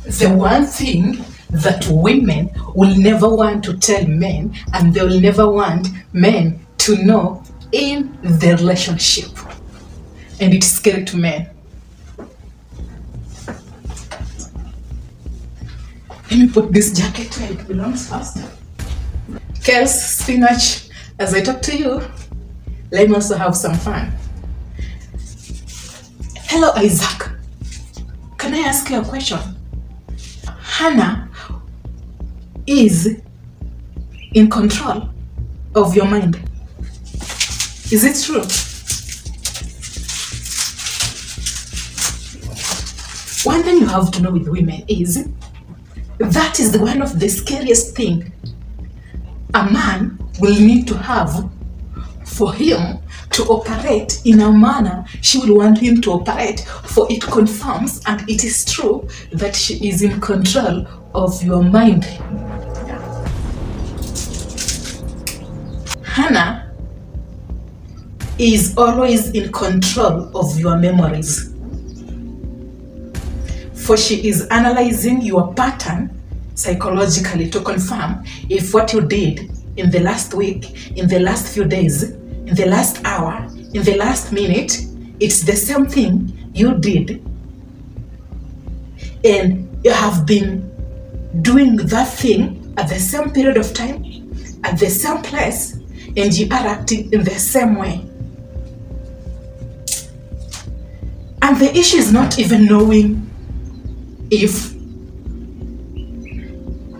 the one thing that women will never want to tell men, and they will never want men to know in the relationship. And it's scary to men. Let me put this jacket where it belongs first. Kels, spinach, as I talk to you, let me also have some fun. Hello, Isaac. Can I ask you a question? Hannah is in control of your mind. Is it true? One thing you have to know with women is that is one of the scariest thing a man will need to have for him to operate in a manner she will want him to operate, for it confirms and it is true that she is in control of your mind. Hannah is always in control of your memories, for she is analyzing your pattern psychologically to confirm if what you did in the last week, in the last few days, in the last hour, in the last minute, it's the same thing you did, and you have been doing that thing at the same period of time, at the same place, and you are acting in the same way. And the issue is not even knowing if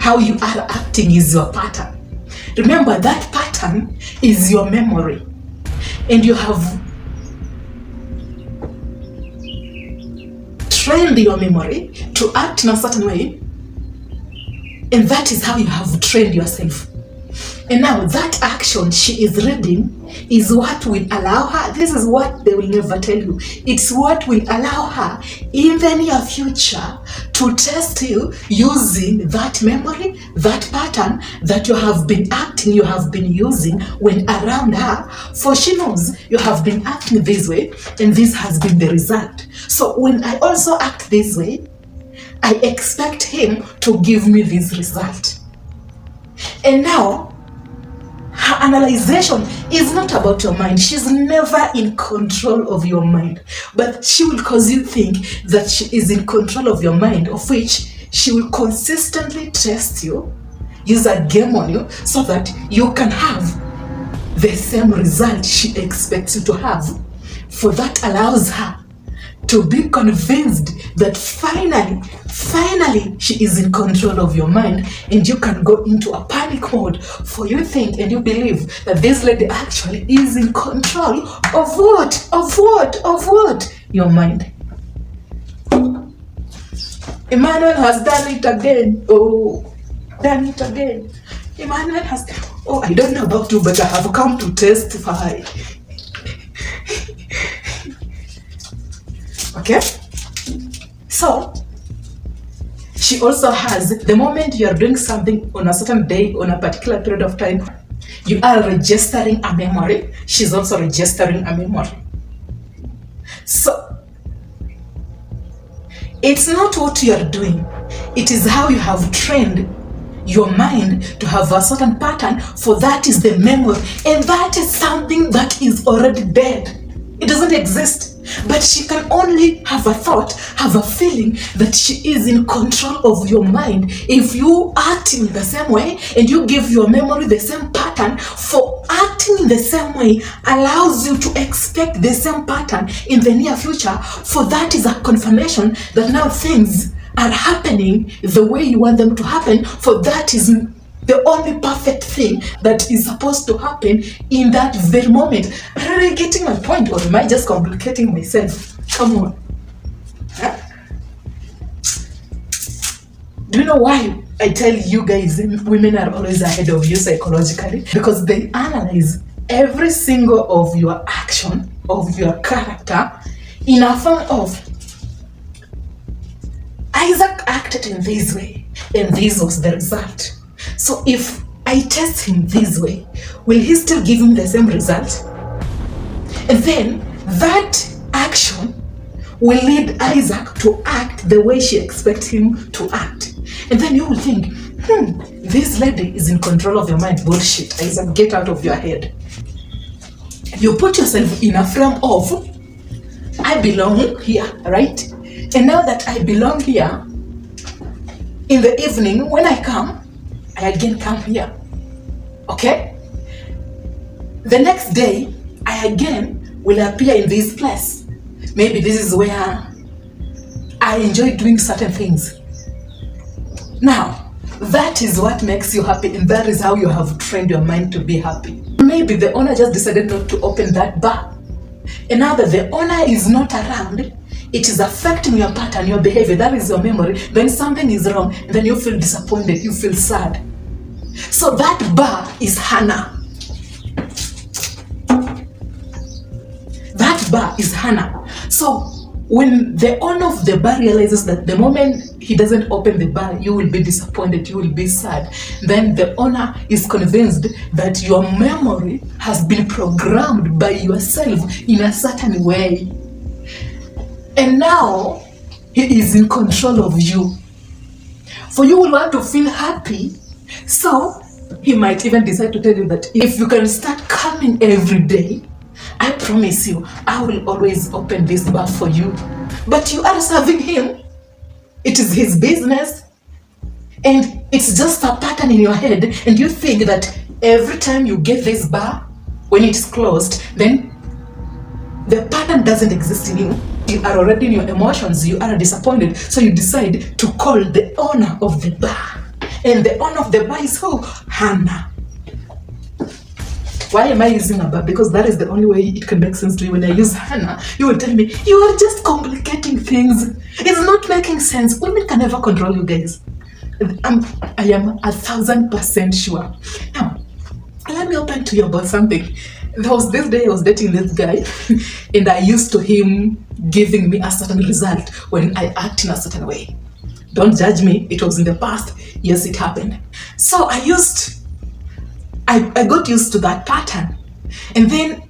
how you are acting is your pattern. Remember, that pattern is your memory, and you have trained your memory to act in a certain way, and that is how you have trained yourself. And now that action she is reading is what will allow her, this is what they will never tell you, it's what will allow her in the near future to test you using that memory, that pattern that you have been acting, you have been using when around her, for she knows you have been acting this way and this has been the result. So when I also act this way, I expect him to give me this result. And now her analyzation is not about your mind. She's never in control of your mind, but she will cause you think that she is in control of your mind, of which she will consistently test you, use a game on you, so that you can have the same result she expects you to have. For that allows her to be convinced that finally she is in control of your mind, and you can go into a panic mode, for you think and you believe that this lady actually is in control of what? Of what? Your mind. Emmanuel has done it again. Oh, done it again. Emmanuel has, oh, I don't know about you, but I have come to testify. Okay? So, she also has, the moment you are doing something on a certain day, on a particular period of time, you are registering a memory. She's also registering a memory. So, it's not what you are doing. It is how you have trained your mind to have a certain pattern, for that is the memory. And that is something that is already dead. It doesn't exist. But she can only have a thought, have a feeling that she is in control of your mind if you act in the same way and you give your memory the same pattern. For acting in the same way allows you to expect the same pattern in the near future, for that is a confirmation that now things are happening the way you want them to happen, for that is the only perfect thing that is supposed to happen in that very moment. Are you getting my point, or am I just complicating myself? Come on. Huh? Do you know why I tell you guys women are always ahead of you psychologically? Because they analyze every single of your action, of your character, in a form of Isaac acted in this way, and this was the result. So if I test him this way, will he still give him the same result? And then that action will lead Isaac to act the way she expects him to act. And then you will think, this lady is in control of your mind. Bullshit, Isaac, get out of your head. You put yourself in a frame of, I belong here, right? And now that I belong here, in the evening, when I come, I again come here. Okay? The next day, I again will appear in this place. Maybe this is where I enjoy doing certain things. Now, that is what makes you happy, and that is how you have trained your mind to be happy. Maybe the owner just decided not to open that bar. And now that the owner is not around, it is affecting your pattern, your behavior. That is your memory. Then something is wrong, and then you feel disappointed, you feel sad. So that bar is Hannah. That bar is Hannah. So when the owner of the bar realizes that the moment he doesn't open the bar, you will be disappointed, you will be sad, then the owner is convinced that your memory has been programmed by yourself in a certain way. And now he is in control of you. For you will want to feel happy, so he might even decide to tell you that if you can start coming every day, I promise you, I will always open this bar for you. But you are serving him. It is his business. And it's just a pattern in your head. And you think that every time you get this bar, when it's closed, then the pattern doesn't exist in you. You are already in your emotions. You are disappointed. So you decide to call the owner of the bar. And the owner of the bar is who? Hannah. Why am I using a bar? Because that is the only way it can make sense to you. When I use Hannah, you will tell me, you are just complicating things. It's not making sense. Women can never control you guys. I am 1,000% sure. Now, let me open to you about something. There was this day I was dating this guy, and I used to him giving me a certain result when I act in a certain way. Don't judge me. It was in the past. Yes, it happened. So I got used to that pattern. And then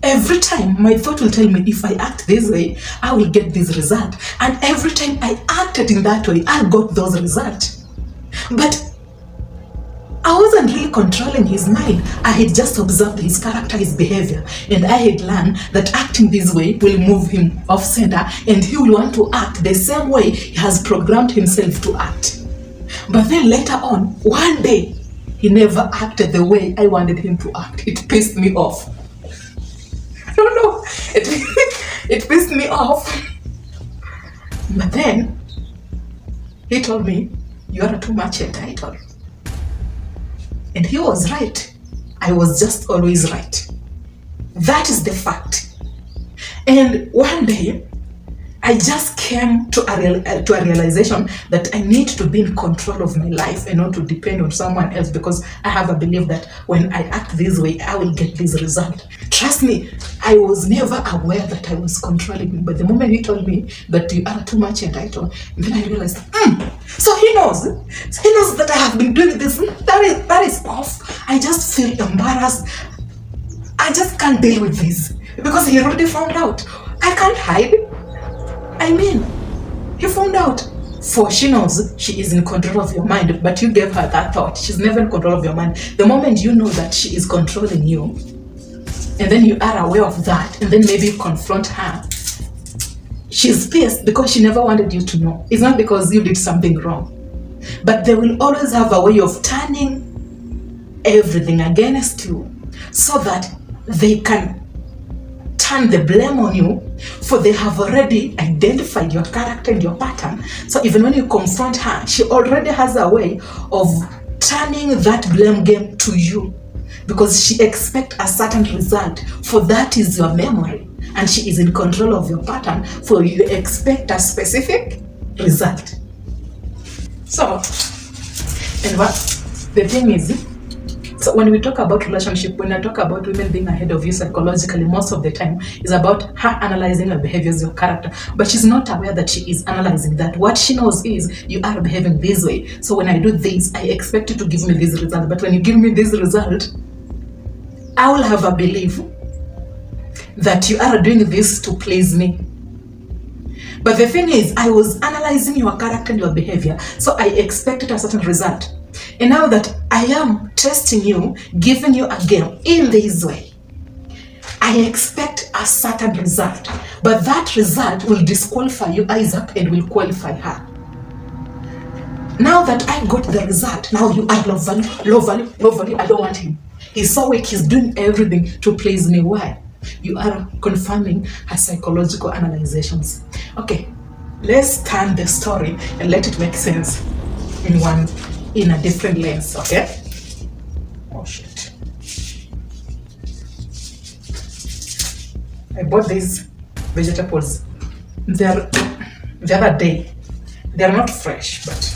every time my thought will tell me, if I act this way, I will get this result. And every time I acted in that way, I got those results. But I wasn't really controlling his mind. I had just observed his character, his behavior. And I had learned that acting this way will move him off center, and he will want to act the same way he has programmed himself to act. But then later on, one day, he never acted the way I wanted him to act. It pissed me off. I don't know. It pissed me off. But then, he told me, you are too much entitled. And he was right. I was just always right. That is the fact. And one day, I just came to a realization that I need to be in control of my life and not to depend on someone else, because I have a belief that when I act this way, I will get this result. Trust me, I was never aware that I was controlling him. But the moment he told me that you are too much entitled, then I realized, so he knows that I have been doing this. That is off. I just feel embarrassed. I just can't deal with this because he already found out. I can't hide. I mean, he found out. For she knows she is in control of your mind, but you gave her that thought. She's never in control of your mind. The moment you know that she is controlling you, and then you are aware of that, and then maybe you confront her, she's pissed because she never wanted you to know. It's not because you did something wrong. But they will always have a way of turning everything against you so that they can turn the blame on you, for they have already identified your character and your pattern. So even when you confront her, she already has a way of turning that blame game to you, because she expects a certain result, for that is your memory, and she is in control of your pattern, for you expect a specific result. So, and what the thing is, so when we talk about relationship, when I talk about women being ahead of you psychologically, most of the time is about her analyzing her behaviors, your character. But she's not aware that she is analyzing that. What she knows is you are behaving this way. So when I do this, I expect you to give me this result. But when you give me this result, I will have a belief that you are doing this to please me. But the thing is, I was analyzing your character and your behavior, so I expected a certain result. And now that I am testing you, giving you a game in this way, I expect a certain result. But that result will disqualify you, Isaac, and will qualify her. Now that I got the result, now you are low value, low value, low value. I don't want him. He's so weak, he's doing everything to please me. Why? You are confirming her psychological analyzations. Okay, let's turn the story and let it make sense in a different lens, okay? Oh shit. I bought these vegetables the other day. They're not fresh, but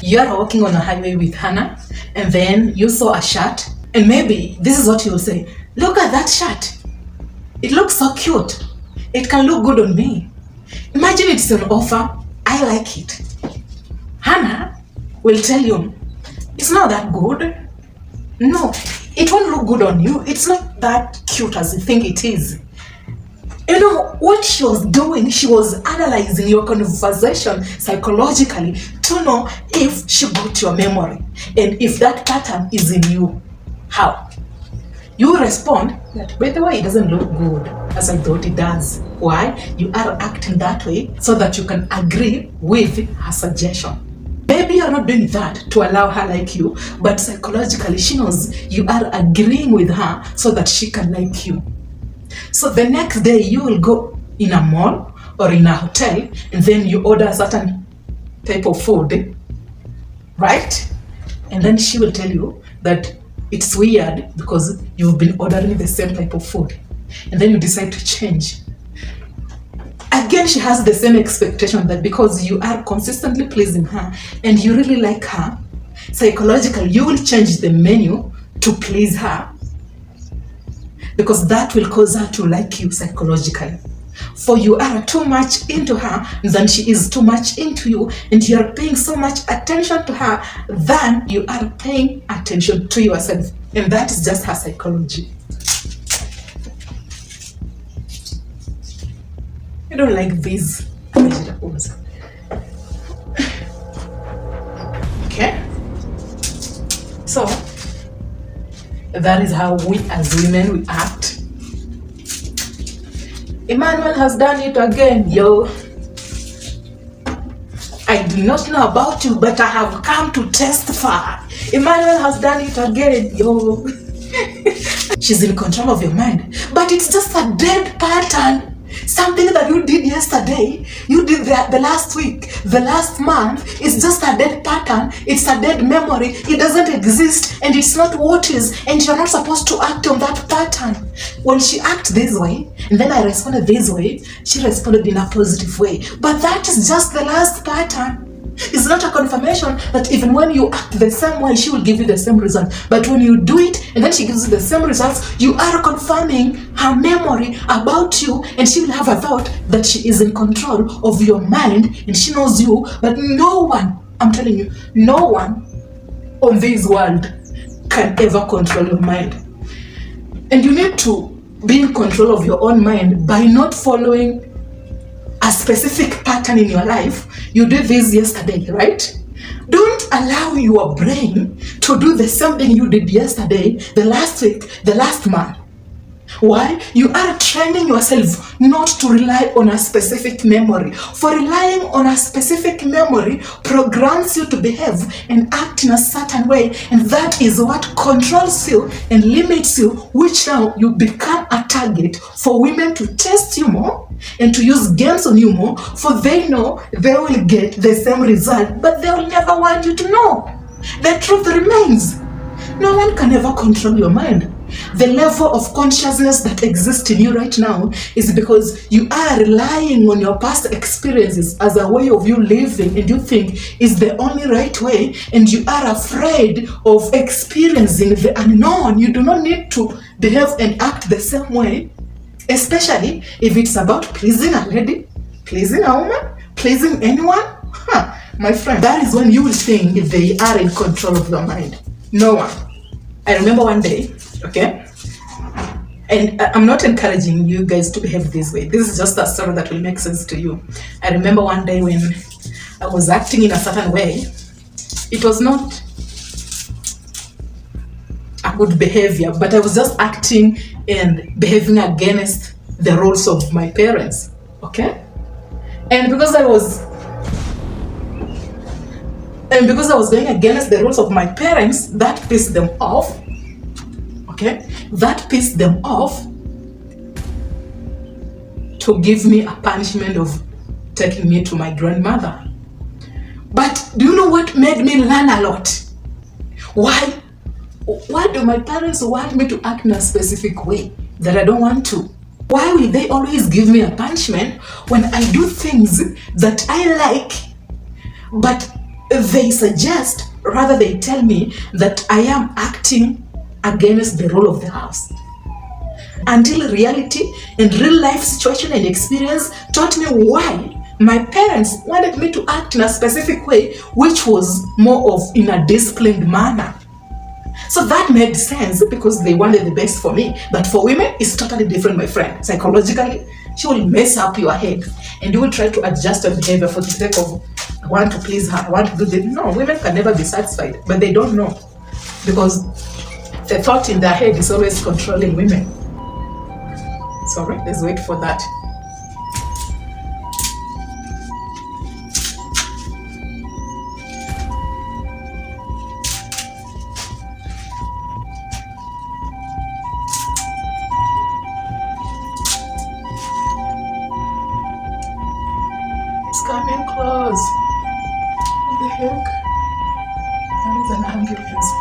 you are walking on a highway with Hannah, and then you saw a shirt, and maybe this is what you'll say: look at that shirt. It looks so cute. It can look good on me. Imagine it's an offer. I like it. Hannah will tell you, it's not that good. No, it won't look good on you. It's not that cute as you think it is. You know what she was doing? She was analyzing your conversation psychologically to know if she got your memory and if that pattern is in you. How? You respond that, by the way, it doesn't look good as I thought it does. Why? You are acting that way so that you can agree with her suggestion. Maybe you're not doing that to allow her like you, but psychologically she knows you are agreeing with her so that she can like you. So the next day you will go in a mall or in a hotel and then you order a certain type of food, right? And then she will tell you that it's weird because you've been ordering the same type of food. And then you decide to change. Again, she has the same expectation that because you are consistently pleasing her and you really like her, psychologically you will change the menu to please her, because that will cause her to like you psychologically. For you are too much into her than she is too much into you, and you are paying so much attention to her than you are paying attention to yourself, and that is just her psychology. I don't like these vegetables. Okay? So, that is how we as women we act. Emmanuel has done it again, yo. I do not know about you, but I have come to testify. Emmanuel has done it again, yo. She's in control of your mind, but it's just a dead pattern. Something that you did yesterday, you did the last week, the last month, is just a dead pattern. It's a dead memory. It doesn't exist and it's not what is, and you're not supposed to act on that pattern. When she acted this way and then I responded this way, she responded in a positive way. But that is just the last pattern. It's not a confirmation that even when you act the same way, she will give you the same result. But when you do it and then she gives you the same results, you are confirming her memory about you, and she will have a thought that she is in control of your mind and she knows you. But no one, I'm telling you, no one on this world can ever control your mind. And you need to be in control of your own mind by not following a specific pattern in your life. You did this yesterday, right? Don't allow your brain to do the same thing you did yesterday, the last week, the last month. Why? You are training yourself not to rely on a specific memory. For relying on a specific memory programs you to behave and act in a certain way, and that is what controls you and limits you, which now you become a target for women to test you more and to use games on you more, for they know they will get the same result, but they will never want you to know. The truth remains, no one can ever control your mind. The level of consciousness that exists in you right now is because you are relying on your past experiences as a way of you living, and you think is the only right way, and you are afraid of experiencing the unknown. You do not need to behave and act the same way, especially if it's about pleasing a lady, pleasing a woman, pleasing anyone. My friend, that is when you will think they are in control of your mind. No one. I remember one day, okay, And I'm not encouraging you guys to behave this way. This is just a story that will make sense to you. I remember one day when I was acting in a certain way. It was not a good behavior, but I was just acting and behaving against the rules of my parents. Okay? And because I was going against the rules of my parents, that pissed them off. Okay? That pissed them off to give me a punishment of taking me to my grandmother. But do you know what made me learn a lot? Why do my parents want me to act in a specific way that I don't want to? Why will they always give me a punishment when I do things that I like, but they suggest, rather they tell me that I am acting against the rule of the house? Until reality and real life situation and experience taught me why my parents wanted me to act in a specific way, which was more of in a disciplined manner. So that made sense because they wanted the best for me. But for women, it's totally different, my friend. Psychologically, she will mess up your head and you will try to adjust your behavior for the sake of, I want to please her, I want to do this. No, women can never be satisfied, but they don't know because the thought in their head is always controlling women. Sorry, let's wait for that. It's coming close. What the heck? That is an ambulance.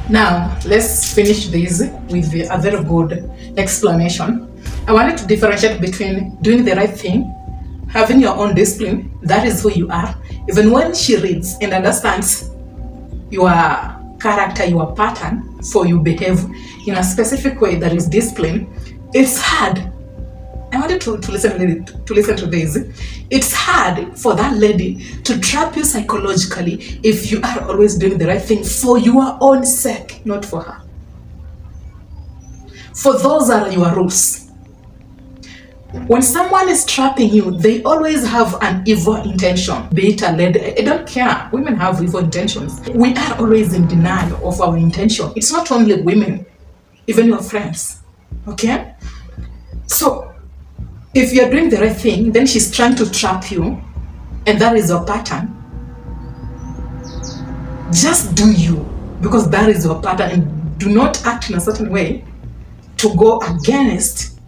Now, let's finish this with a very good explanation. I wanted to differentiate between doing the right thing, having your own discipline, that is who you are. Even when she reads and understands your character, your pattern, so you behave in a specific way that is discipline, it's hard. I wanted to listen to this. It's hard for that lady to trap you psychologically if you are always doing the right thing for your own sake, not for her. For those are your rules. When someone is trapping you, they always have an evil intention. Be it a lady, I don't care. Women have evil intentions. We are always in denial of our intention. It's not only women, even your friends. Okay? So, if you're doing the right thing, then she's trying to trap you, and that is your pattern. Just do you, because that is your pattern, and do not act in a certain way to go against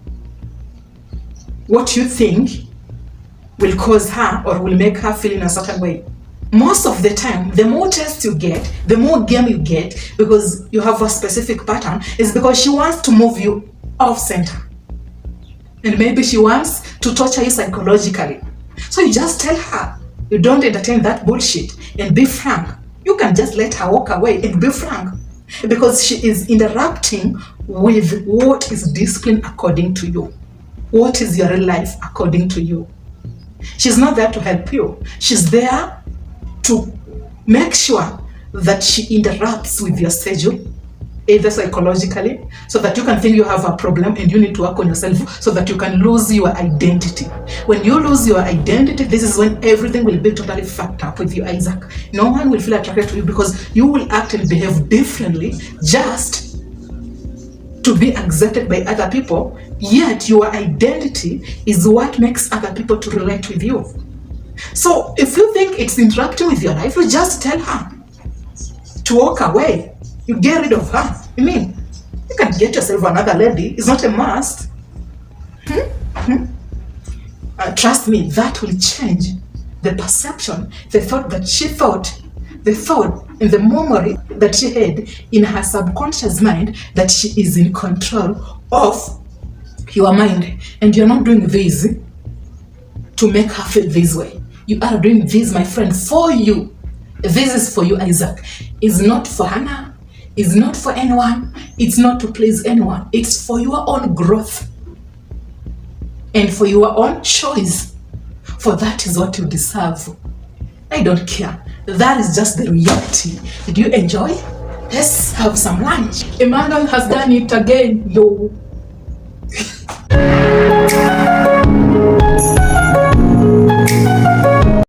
what you think will cause her or will make her feel in a certain way. Most of the time, the more tests you get, the more game you get, because you have a specific pattern, is because she wants to move you off center. And maybe she wants to torture you psychologically. So you just tell her, you don't entertain that bullshit and be frank. You can just let her walk away and be frank. Because she is interrupting with what is discipline according to you. What is your real life according to you. She's not there to help you. She's there to make sure that she interrupts with your schedule, either psychologically, so that you can think you have a problem and you need to work on yourself so that you can lose your identity. When you lose your identity, this is when everything will be totally fucked up with you, Isaac. No one will feel attracted to you because you will act and behave differently just to be accepted by other people, yet your identity is what makes other people to relate with you. So if you think it's interrupting with your life, you just tell her to walk away. You get rid of her. I mean, you can get yourself another lady. It's not a must. Trust me, that will change the perception, the thought that she thought, the thought and the memory that she had in her subconscious mind that she is in control of your mind. And you're not doing this to make her feel this way. You are doing this, my friend, for you. This is for you, Isaac. It's not for Hannah. It's not for anyone. It's not to please anyone. It's for your own growth and for your own choice. For that is what you deserve. I don't care. That is just the reality. Did you enjoy? Let's have some lunch. Emmanuel has done it again, yo.